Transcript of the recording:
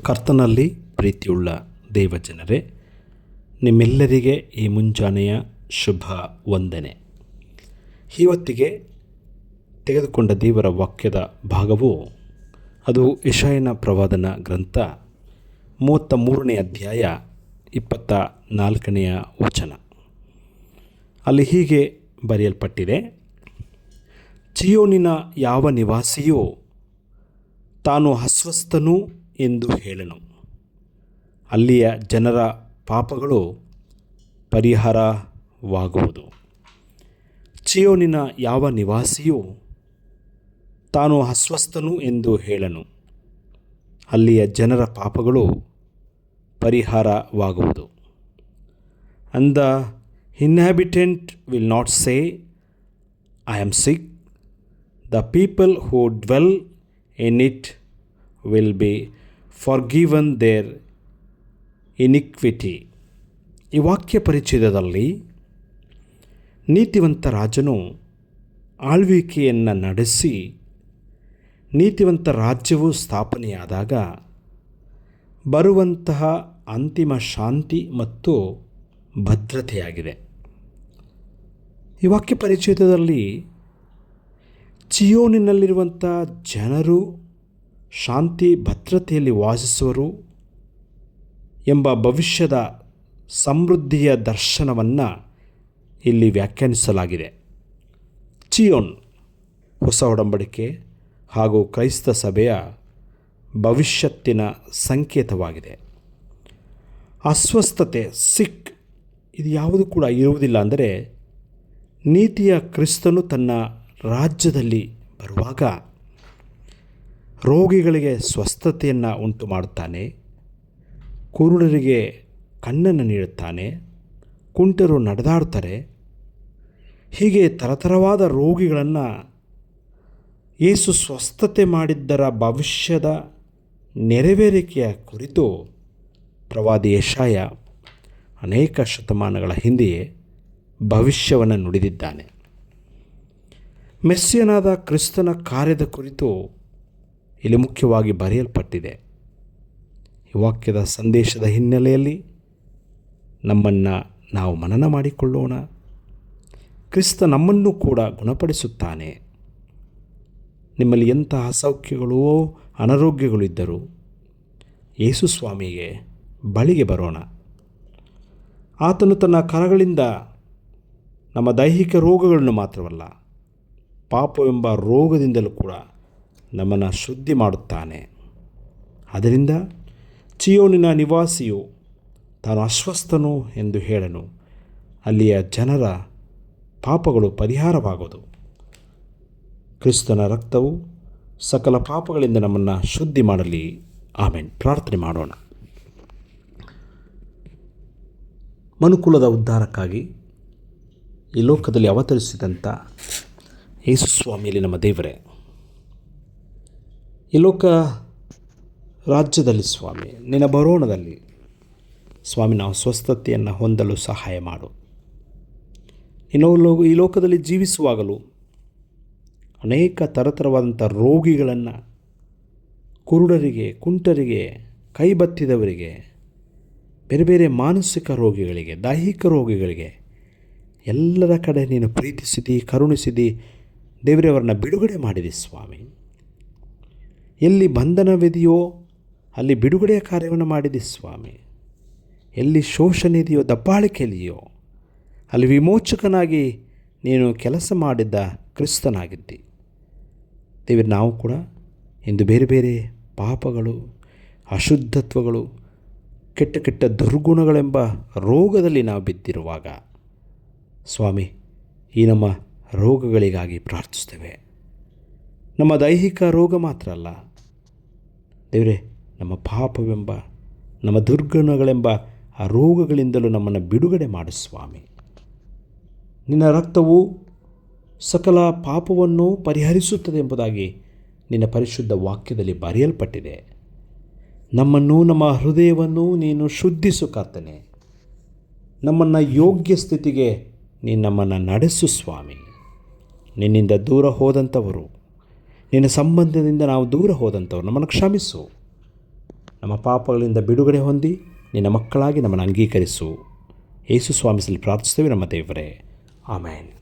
ಕರ್ತನಲ್ಲಿ ಪ್ರೀತಿಯುಳ್ಳ ದೇವಜನರೇ, ನಿಮ್ಮೆಲ್ಲರಿಗೆ ಈ ಮುಂಜಾನೆಯ ಶುಭ ವಂದನೆ. ಇವತ್ತಿಗೆ ತೆಗೆದುಕೊಂಡ ದೇವರ ವಾಕ್ಯದ ಭಾಗವು ಅದು ಯೆಶಾಯನ ಪ್ರವಾದನ ಗ್ರಂಥ 33ನೇ ಅಧ್ಯಾಯ 24ನೆಯ ವಚನ. ಅಲ್ಲಿ ಹೀಗೆ ಬರೆಯಲ್ಪಟ್ಟಿದೆ: ಚೀಯೋನಿನ ಯಾವ ನಿವಾಸಿಯೂ ತಾನು ಅಸ್ವಸ್ಥನು ಎಂದು ಹೇಳನು, ಅಲ್ಲಿಯ ಜನರ ಪಾಪಗಳು ಪರಿಹಾರವಾಗುವುದು. ಚೀಯೋನಿನ ಯಾವ ನಿವಾಸಿಯೂ ತಾನು ಅಸ್ವಸ್ಥನು ಎಂದು ಹೇಳನು, ಅಲ್ಲಿಯ ಜನರ ಪಾಪಗಳು ಪರಿಹಾರವಾಗುವುದು. And the inhabitant will not say, I am sick. The people who dwell in it will be forgiven their iniquity. ಈ ವಾಕ್ಯ ಪರಿಚ್ಛೇದದಲ್ಲಿ ನೀತಿವಂತ ರಾಜನು ಆಳ್ವಿಕೆಯನ್ನು ನಡೆಸಿ ನೀತಿವಂತ ರಾಜ್ಯವು ಸ್ಥಾಪನೆಯಾದಾಗ ಬರುವಂತಹ ಅಂತಿಮ ಶಾಂತಿ ಮತ್ತು ಭದ್ರತೆಯಾಗಿದೆ. ಈ ವಾಕ್ಯ ಪರಿಚ್ಛೇದದಲ್ಲಿ ಚೀಯೋನಿನಲ್ಲಿರುವಂಥ ಜನರು ಶಾಂತಿ ಭದ್ರತೆಯಲ್ಲಿ ವಾಸಿಸುವರು ಎಂಬ ಭವಿಷ್ಯದ ಸಮೃದ್ಧಿಯ ದರ್ಶನವನ್ನು ಇಲ್ಲಿ ವ್ಯಾಖ್ಯಾನಿಸಲಾಗಿದೆ. ಚೀಯೋನ್ ಹೊಸ ಒಡಂಬಡಿಕೆ ಹಾಗೂ ಕ್ರೈಸ್ತ ಸಭೆಯ ಭವಿಷ್ಯತ್ತಿನ ಸಂಕೇತವಾಗಿದೆ. ಅಸ್ವಸ್ಥತೆ, ಸಿಕ್, ಇದು ಯಾವುದು ಕೂಡ ಇರುವುದಿಲ್ಲ. ಅಂದರೆ ನೀತಿಯ ಕ್ರಿಸ್ತನು ತನ್ನ ರಾಜ್ಯದಲ್ಲಿ ಬರುವಾಗ ರೋಗಿಗಳಿಗೆ ಸ್ವಸ್ಥತೆಯನ್ನು ಉಂಟು ಮಾಡುತ್ತಾನೆ, ಕುರುಡರಿಗೆ ಕಣ್ಣನ್ನು ನೀಡುತ್ತಾನೆ, ಕುಂಟರು ನಡೆದಾಡುತ್ತಾರೆ. ಹೀಗೆ ತರತರವಾದ ರೋಗಿಗಳನ್ನು ಯೇಸು ಸ್ವಸ್ಥತೆ ಮಾಡಿದ್ದರ ಭವಿಷ್ಯದ ನೆರವೇರಿಕೆಯ ಕುರಿತು ಪ್ರವಾದಿ ಯೆಶಾಯ ಅನೇಕ ಶತಮಾನಗಳ ಹಿಂದೆಯೇ ಭವಿಷ್ಯವನ್ನು ನುಡಿದಿದ್ದಾನೆ. ಮೆಸ್ಸಿಯನಾದ ಕ್ರಿಸ್ತನ ಕಾರ್ಯದ ಕುರಿತು ಇಲ್ಲಿ ಮುಖ್ಯವಾಗಿ ಬರೆಯಲ್ಪಟ್ಟಿದೆ. ಈ ವಾಕ್ಯದ ಸಂದೇಶದ ಹಿನ್ನೆಲೆಯಲ್ಲಿ ನಮ್ಮನ್ನು ನಾವು ಮನನ ಮಾಡಿಕೊಳ್ಳೋಣ. ಕ್ರಿಸ್ತ ನಮ್ಮನ್ನು ಕೂಡ ಗುಣಪಡಿಸುತ್ತಾನೆ. ನಿಮ್ಮಲ್ಲಿ ಎಂತಹ ಅಸೌಖ್ಯಗಳೋ ಅನಾರೋಗ್ಯಗಳು ಇದ್ದರೂ ಯೇಸು ಸ್ವಾಮಿಗೆ ಬಳಿಗೆ ಬರೋಣ. ಆತನು ತನ್ನ ಕರಗಳಿಂದ ನಮ್ಮ ದೈಹಿಕ ರೋಗಗಳನ್ನು ಮಾತ್ರವಲ್ಲ, ಪಾಪವೆಂಬ ರೋಗದಿಂದಲೂ ಕೂಡ ನಮ್ಮನ್ನು ಶುದ್ಧಿ ಮಾಡುತ್ತಾನೆ. ಆದ್ದರಿಂದ ಚೀಯೋನಿನ ನಿವಾಸಿಯು ತಾನು ಅಸ್ವಸ್ಥನು ಎಂದು ಹೇಳನು, ಅಲ್ಲಿಯ ಜನರ ಪಾಪಗಳು ಪರಿಹಾರವಾಗುವುದು. ಕ್ರಿಸ್ತನ ರಕ್ತವು ಸಕಲ ಪಾಪಗಳಿಂದ ನಮ್ಮನ್ನು ಶುದ್ಧಿ ಮಾಡಲಿ. ಆಮೆನ್. ಪ್ರಾರ್ಥನೆ ಮಾಡೋಣ. ಮನುಕುಲದ ಉದ್ಧಾರಕ್ಕಾಗಿ ಈ ಲೋಕದಲ್ಲಿ ಅವತರಿಸಿದಂಥ ಯೇಸು ಸ್ವಾಮಿಯಲ್ಲಿ ನಮ್ಮ ದೇವರೇ, ಈ ಲೋಕ ರಾಜ್ಯದಲ್ಲಿ ಸ್ವಾಮಿ, ನಿನ್ನ ಬರೋಣದಲ್ಲಿ ಸ್ವಾಮಿ ನಾವು ಸ್ವಸ್ಥತೆಯನ್ನು ಹೊಂದಲು ಸಹಾಯ ಮಾಡು. ಇನ್ನು ಈ ಲೋಕದಲ್ಲಿ ಜೀವಿಸುವಾಗಲೂ ಅನೇಕ ಥರಥರವಾದಂಥ ರೋಗಿಗಳನ್ನು, ಕುರುಡರಿಗೆ, ಕುಂಟರಿಗೆ, ಕೈಬತ್ತಿದವರಿಗೆ, ಬೇರೆ ಬೇರೆ ಮಾನಸಿಕ ರೋಗಿಗಳಿಗೆ, ದೈಹಿಕ ರೋಗಿಗಳಿಗೆ ಎಲ್ಲರ ಕಡೆ ನೀನು ಪ್ರೀತಿಸಿದಿ, ಕರುಣಿಸಿದಿ ದೇವರೇ, ಅವರನ್ನು ಬಿಡುಗಡೆ ಮಾಡಿದಿ ಸ್ವಾಮಿ. ಎಲ್ಲಿ ಬಂಧನವಿದೆಯೋ ಅಲ್ಲಿ ಬಿಡುಗಡೆಯ ಕಾರ್ಯವನ್ನು ಮಾಡಿದಿ ಸ್ವಾಮಿ. ಎಲ್ಲಿ ಶೋಷಣೆ ಇದೆಯೋ, ದಬ್ಬಾಳಿಕೆಯಲ್ಲಿಯೋ ಅಲ್ಲಿ ವಿಮೋಚಕನಾಗಿ ನೀನು ಕೆಲಸ ಮಾಡಿದ್ದ ಕ್ರಿಸ್ತನಾಗಿದ್ದಿ ದೇವರೇ. ನಾವು ಕೂಡ ಇಂದು ಬೇರೆ ಬೇರೆ ಪಾಪಗಳು, ಅಶುದ್ಧತ್ವಗಳು, ಕೆಟ್ಟ ಕೆಟ್ಟ ದುರ್ಗುಣಗಳೆಂಬ ರೋಗದಲ್ಲಿ ನಾವು ಬಿದ್ದಿರುವಾಗ ಸ್ವಾಮಿ, ಈ ನಮ್ಮ ರೋಗಗಳಿಗಾಗಿ ಪ್ರಾರ್ಥಿಸ್ತೇವೆ. ನಮ್ಮ ದೈಹಿಕ ರೋಗ ಮಾತ್ರ ಅಲ್ಲ ದೇವರೇ, ನಮ್ಮ ಪಾಪವೆಂಬ, ನಮ್ಮ ದುರ್ಗುಣಗಳೆಂಬ ಆ ರೋಗಗಳಿಂದಲೂ ನಮ್ಮನ್ನು ಬಿಡುಗಡೆ ಮಾಡು ಸ್ವಾಮಿ. ನಿನ್ನ ರಕ್ತವು ಸಕಲ ಪಾಪವನ್ನು ಪರಿಹರಿಸುತ್ತದೆ ಎಂಬುದಾಗಿ ನಿನ್ನ ಪರಿಶುದ್ಧ ವಾಕ್ಯದಲ್ಲಿ ಬರೆಯಲ್ಪಟ್ಟಿದೆ. ನಮ್ಮನ್ನು, ನಮ್ಮ ಹೃದಯವನ್ನು ನೀನು ಶುದ್ಧಿಸು ಕರ್ತನೆ. ನಮ್ಮನ್ನು ಯೋಗ್ಯ ಸ್ಥಿತಿಗೆ ನೀನು ನಮ್ಮನ್ನು ನಡೆಸು ಸ್ವಾಮಿ. ನಿನ್ನಿಂದ ದೂರ ಹೋದಂಥವರು, ನಿನ್ನ ಸಂಬಂಧದಿಂದ ನಾವು ದೂರ ಹೋದಂಥವ್ರು ನಮ್ಮನ್ನು ಕ್ಷಮಿಸು. ನಮ್ಮ ಪಾಪಗಳಿಂದ ಬಿಡುಗಡೆ ಹೊಂದಿ ನಿನ್ನ ಮಕ್ಕಳಾಗಿ ನಮ್ಮನ್ನು ಅಂಗೀಕರಿಸು. ಯೇಸು ಸ್ವಾಮಿಸಲ್ಲಿ ಪ್ರಾರ್ಥಿಸ್ತೇವೆ ನಮ್ಮ ದೇವರೇ. ಆಮೇನ್.